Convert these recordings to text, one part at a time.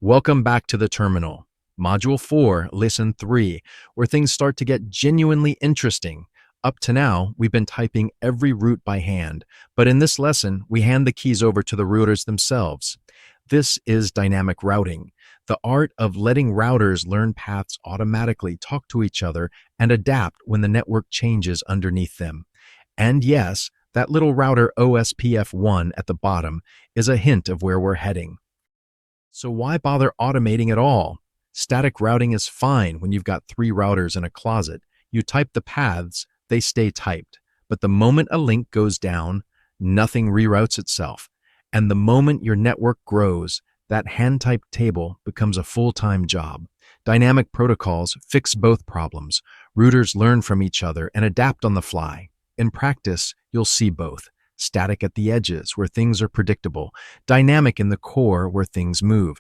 Welcome back to the terminal. Module 4, Lesson 3, where things start to get genuinely interesting. Up to now, we've been typing every route by hand, but in this lesson, we hand the keys over to the routers themselves. This is dynamic routing, the art of letting routers learn paths automatically, talk to each other, and adapt when the network changes underneath them. And yes, that little router OSPF1 at the bottom is a hint of where we're heading. So why bother automating at all? Static routing is fine when you've got 3 routers in a closet. You type the paths, they stay typed. But the moment a link goes down, nothing reroutes itself. And the moment your network grows, that hand-typed table becomes a full-time job. Dynamic protocols fix both problems. Routers learn from each other and adapt on the fly. In practice, you'll see both. Static at the edges, where things are predictable, dynamic in the core, where things move.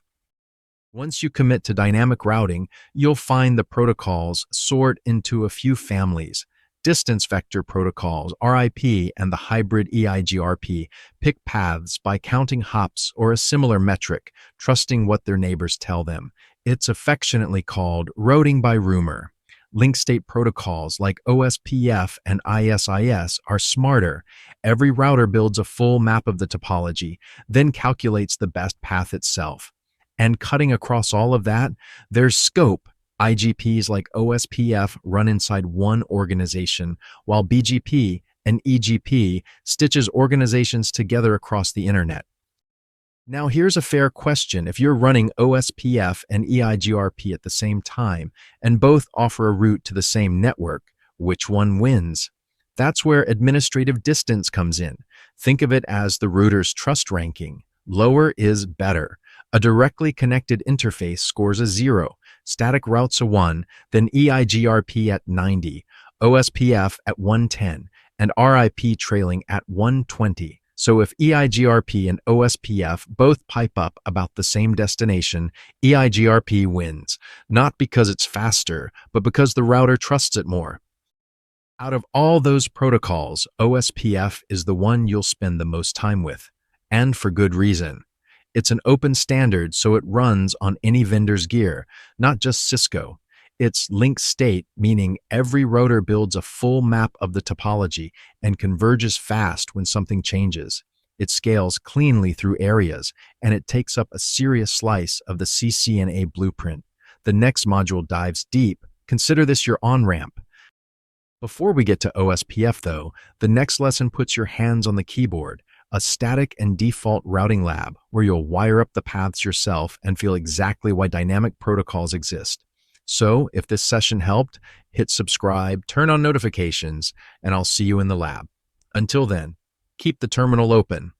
Once you commit to dynamic routing, you'll find the protocols sort into a few families. Distance vector protocols, RIP, and the hybrid EIGRP pick paths by counting hops or a similar metric, trusting what their neighbors tell them. It's affectionately called routing by rumor. Link state protocols like OSPF and ISIS are smarter. Every router builds a full map of the topology, then calculates the best path itself. And cutting across all of that, there's scope. IGPs like OSPF run inside one organization, while BGP and EGP stitches organizations together across the internet. Now here's a fair question. If you're running OSPF and EIGRP at the same time, and both offer a route to the same network, which one wins? That's where administrative distance comes in. Think of it as the router's trust ranking. Lower is better. A directly connected interface scores a 0, static routes a 1, then EIGRP at 90, OSPF at 110, and RIP trailing at 120. So if EIGRP and OSPF both pipe up about the same destination, EIGRP wins, not because it's faster, but because the router trusts it more. Out of all those protocols, OSPF is the one you'll spend the most time with, and for good reason. It's an open standard, so it runs on any vendor's gear, not just Cisco. It's link state, meaning every router builds a full map of the topology and converges fast when something changes. It scales cleanly through areas, and it takes up a serious slice of the CCNA blueprint. The next module dives deep. Consider this your on-ramp. Before we get to OSPF, though, the next lesson puts your hands on the keyboard, a static and default routing lab where you'll wire up the paths yourself and feel exactly why dynamic protocols exist. So, if this session helped, hit subscribe, turn on notifications, and I'll see you in the lab. Until then, keep the terminal open.